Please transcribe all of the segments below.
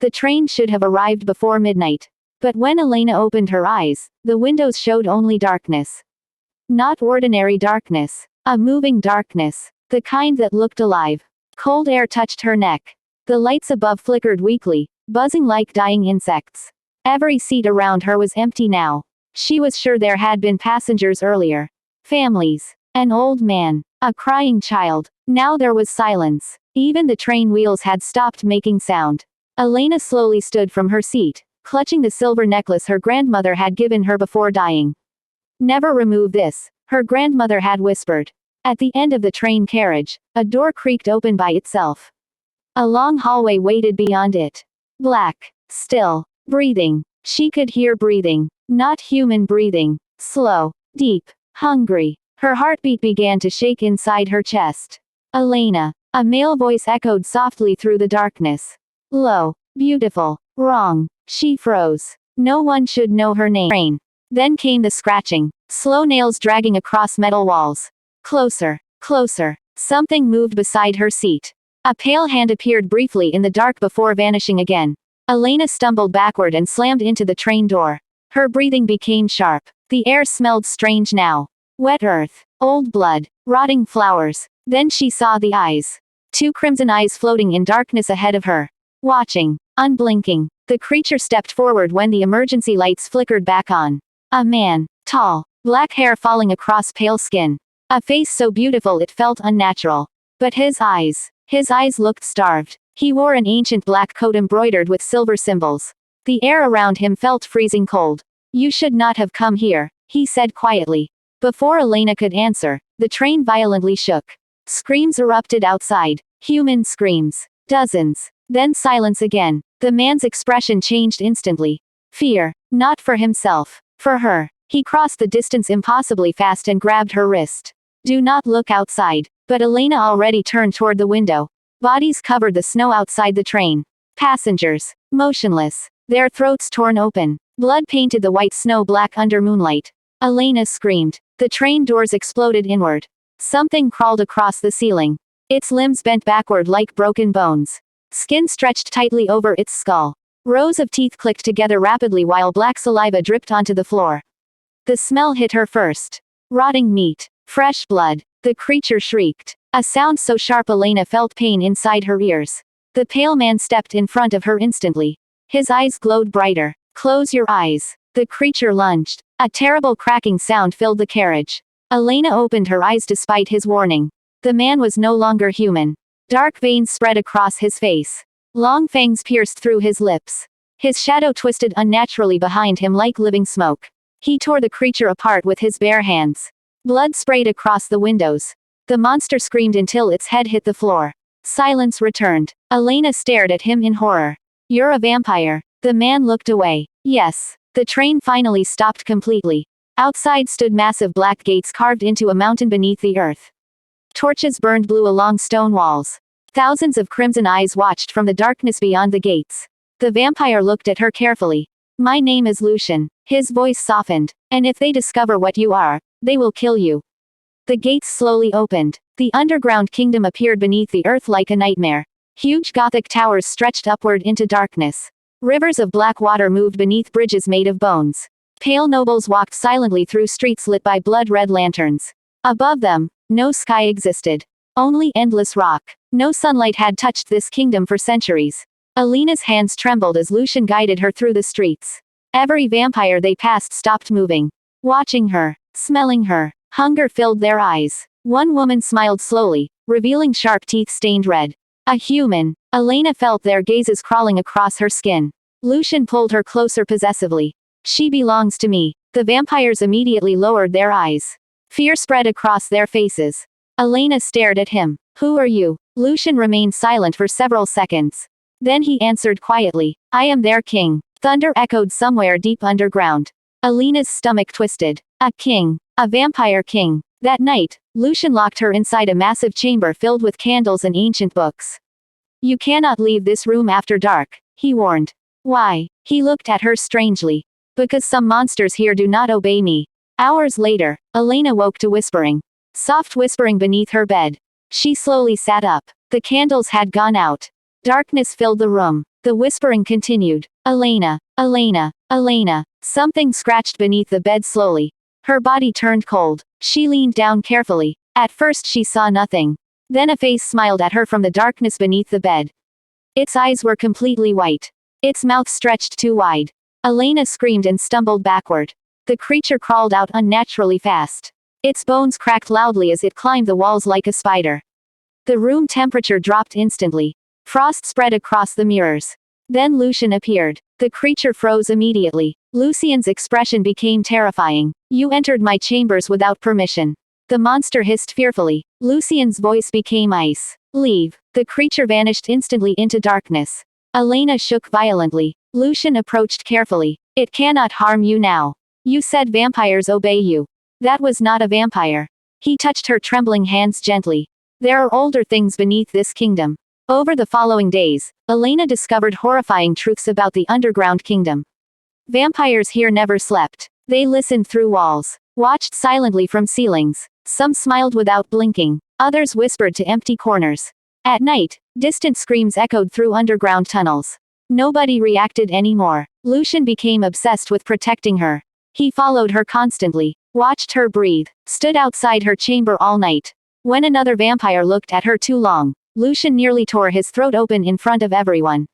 The train should have arrived before midnight. But when Elena opened her eyes, the windows showed only darkness. Not ordinary darkness. A moving darkness. The kind that looked alive. Cold air touched her neck. The lights above flickered weakly, buzzing like dying insects. Every seat around her was empty now. She was sure there had been passengers earlier. Families. An old man. A crying child. Now there was silence. Even the train wheels had stopped making sound. Elena slowly stood from her seat, clutching the silver necklace her grandmother had given her before dying. "Never remove this," her grandmother had whispered. At the end of the train carriage, a door creaked open by itself. A long hallway waited beyond it. Black. Still. Breathing. She could hear breathing. Not human breathing. Slow. Deep. Hungry. Her heartbeat began to shake inside her chest. "Elena." A male voice echoed softly through the darkness. Low. Beautiful. Wrong. She froze. No one should know her name. Then came the scratching. Slow nails dragging across metal walls. Closer. Closer. Something moved beside her seat. A pale hand appeared briefly in the dark before vanishing again. Elena stumbled backward and slammed into the train door. Her breathing became sharp. The air smelled strange now. Wet earth. Old blood. Rotting flowers. Then she saw the eyes. Two crimson eyes floating in darkness ahead of her. Watching. Unblinking. The creature stepped forward when the emergency lights flickered back on. A man. Tall. Black hair falling across pale skin. A face so beautiful it felt unnatural. But his eyes looked starved. He wore an ancient black coat embroidered with silver symbols. The air around him felt freezing cold. "You should not have come here," he said quietly. Before Elena could answer, the train violently shook. Screams erupted outside. Human screams. Dozens. Then silence again. The man's expression changed instantly. Fear. Not for himself. For her. He crossed the distance impossibly fast and grabbed her wrist. "Do not look outside." But Elena already turned toward the window. Bodies covered the snow outside the train. Passengers. Motionless. Their throats torn open. Blood painted the white snow black under moonlight. Elena screamed. The train doors exploded inward. Something crawled across the ceiling. Its limbs bent backward like broken bones. Skin stretched tightly over its skull. Rows of teeth clicked together rapidly while black saliva dripped onto the floor. The smell hit her first. Rotting meat. Fresh blood. The creature shrieked. A sound so sharp Elena felt pain inside her ears. The pale man stepped in front of her instantly. His eyes glowed brighter. "Close your eyes." The creature lunged. A terrible cracking sound filled the carriage. Elena opened her eyes despite his warning. The man was no longer human. Dark veins spread across his face. Long fangs pierced through his lips. His shadow twisted unnaturally behind him like living smoke. He tore the creature apart with his bare hands. Blood sprayed across the windows. The monster screamed until its head hit the floor. Silence returned. Elena stared at him in horror. "You're a vampire." The man looked away. "Yes." The train finally stopped completely. Outside stood massive black gates carved into a mountain beneath the earth. Torches burned blue along stone walls. Thousands of crimson eyes watched from the darkness beyond the gates. The vampire looked at her carefully. "My name is Lucian." His voice softened. "And if they discover what you are, they will kill you." The gates slowly opened. The underground kingdom appeared beneath the earth like a nightmare. Huge Gothic towers stretched upward into darkness. Rivers of black water moved beneath bridges made of bones. Pale nobles walked silently through streets lit by blood-red lanterns. Above them, no sky existed. Only endless rock. No sunlight had touched this kingdom for centuries. Elena's hands trembled as Lucian guided her through the streets. Every vampire they passed stopped moving. Watching her. Smelling her. Hunger filled their eyes. One woman smiled slowly, revealing sharp teeth stained red. A human. Elena felt their gazes crawling across her skin. Lucian pulled her closer possessively. "She belongs to me." The vampires immediately lowered their eyes. Fear spread across their faces. Elena stared at him. "Who are you?" Lucian remained silent for several seconds. Then he answered quietly. "I am their king." Thunder echoed somewhere deep underground. Elena's stomach twisted. A king. A vampire king. That night, Lucian locked her inside a massive chamber filled with candles and ancient books. "You cannot leave this room after dark," he warned. "Why?" He looked at her strangely. "Because some monsters here do not obey me." Hours later, Elena woke to whispering. Soft whispering beneath her bed. She slowly sat up. The candles had gone out. Darkness filled the room. The whispering continued. Elena, Elena, Elena. Something scratched beneath the bed slowly. Her body turned cold. She leaned down carefully. At first she saw nothing. Then a face smiled at her from the darkness beneath the bed. Its eyes were completely white. Its mouth stretched too wide. Elena screamed and stumbled backward. The creature crawled out unnaturally fast. Its bones cracked loudly as it climbed the walls like a spider. The room temperature dropped instantly. Frost spread across the mirrors. Then Lucian appeared. The creature froze immediately. Lucian's expression became terrifying. You entered my chambers without permission. The monster hissed fearfully. Lucian's voice became ice. Leave. The creature vanished instantly into darkness. Elena shook violently. Lucian approached carefully. It cannot harm you now. You said vampires obey you. That was not a vampire. He touched her trembling hands gently. There are older things beneath this kingdom. Over the following days, Elena discovered horrifying truths about the underground kingdom. Vampires here never slept. They listened through walls, watched silently from ceilings. Some smiled without blinking. Others whispered to empty corners. At night, distant screams echoed through underground tunnels. Nobody reacted anymore. Lucian became obsessed with protecting her. He followed her constantly, watched her breathe, stood outside her chamber all night. When another vampire looked at her too long, Lucian nearly tore his throat open in front of everyone.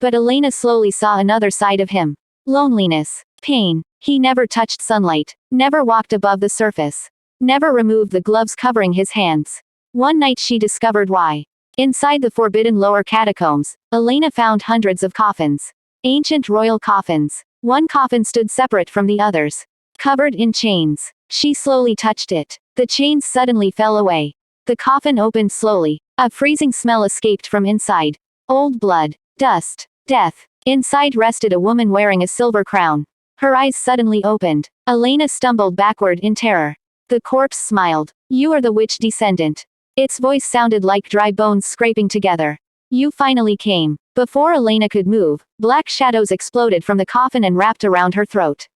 But Elena slowly saw another side of him. Loneliness. Pain. He never touched sunlight. Never walked above the surface. Never removed the gloves covering his hands. One night she discovered why. Inside the forbidden lower catacombs, Elena found hundreds of coffins. Ancient royal coffins. One coffin stood separate from the others. Covered in chains. She slowly touched it. The chains suddenly fell away. The coffin opened slowly. A freezing smell escaped from inside. Old blood. Dust. Death. Inside rested a woman wearing a silver crown. Her eyes suddenly opened. Elena stumbled backward in terror. The corpse smiled. You are the witch descendant. Its voice sounded like dry bones scraping together. You finally came. Before Elena could move, black shadows exploded from the coffin and wrapped around her throat.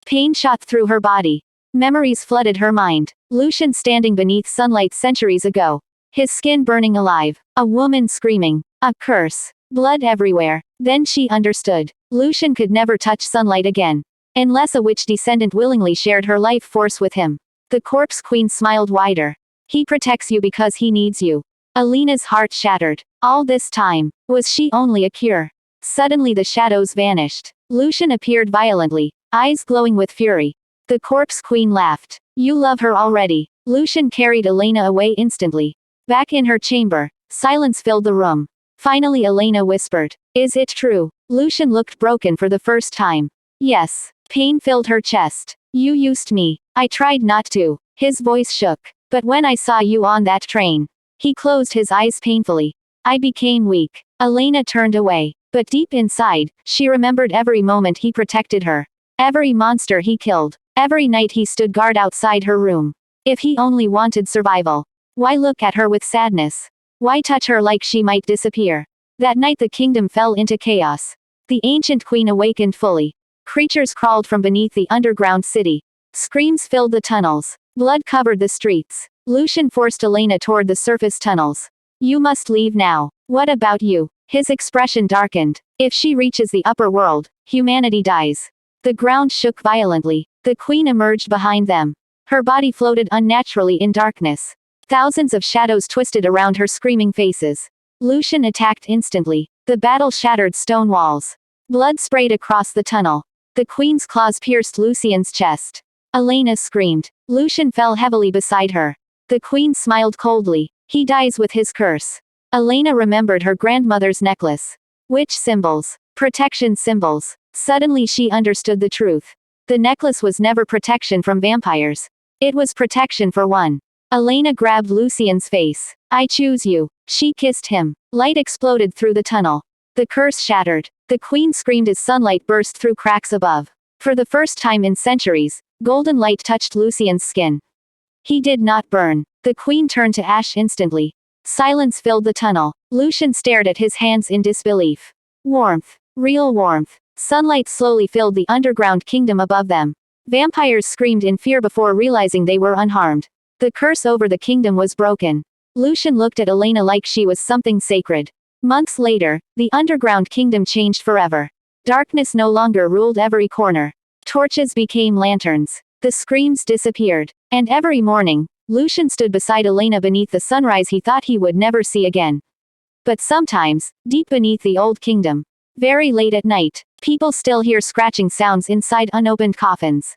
Pain shot through her body. Memories flooded her mind. Lucian standing beneath sunlight centuries ago. His skin burning alive. A woman screaming. A curse. Blood everywhere. Then she understood. Lucian could never touch sunlight again. Unless a witch descendant willingly shared her life force with him. The corpse queen smiled wider. He protects you because he needs you. Elena's heart shattered. All this time, was she only a cure? Suddenly the shadows vanished. Lucian appeared violently, eyes glowing with fury. The corpse queen laughed. You love her already. Lucian carried Elena away instantly. Back in her chamber, silence filled the room. Finally Elena whispered. Is it true? Lucian looked broken for the first time. Yes. Pain filled her chest. You used me. I tried not to. His voice shook. But when I saw you on that train. He closed his eyes painfully. I became weak. Elena turned away. But deep inside, she remembered every moment he protected her. Every monster he killed. Every night he stood guard outside her room. If he only wanted survival. Why look at her with sadness? Why touch her like she might disappear? That night the kingdom fell into chaos. The ancient queen awakened fully. Creatures crawled from beneath the underground city. Screams filled the tunnels. Blood covered the streets. Lucian forced Elena toward the surface tunnels. You must leave now. What about you? His expression darkened. If she reaches the upper world, humanity dies. The ground shook violently. The queen emerged behind them. Her body floated unnaturally in darkness. Thousands of shadows twisted around her screaming faces. Lucian attacked instantly. The battle shattered stone walls. Blood sprayed across the tunnel. The queen's claws pierced Lucian's chest. Elena screamed. Lucian fell heavily beside her. The queen smiled coldly. He dies with his curse. Elena remembered her grandmother's necklace. Witch symbols. Protection symbols. Suddenly she understood the truth. The necklace was never protection from vampires. It was protection for one. Elena grabbed Lucian's face. I choose you. She kissed him. Light exploded through the tunnel. The curse shattered. The queen screamed as sunlight burst through cracks above. For the first time in centuries, golden light touched Lucian's skin. He did not burn. The queen turned to ash instantly. Silence filled the tunnel. Lucian stared at his hands in disbelief. Warmth. Real warmth. Sunlight slowly filled the underground kingdom above them. Vampires screamed in fear before realizing they were unharmed. The curse over the kingdom was broken. Lucian looked at Elena like she was something sacred. Months later, the underground kingdom changed forever. Darkness no longer ruled every corner. Torches became lanterns. The screams disappeared. And every morning, Lucian stood beside Elena beneath the sunrise he thought he would never see again. But sometimes, deep beneath the old kingdom, very late at night, people still hear scratching sounds inside unopened coffins.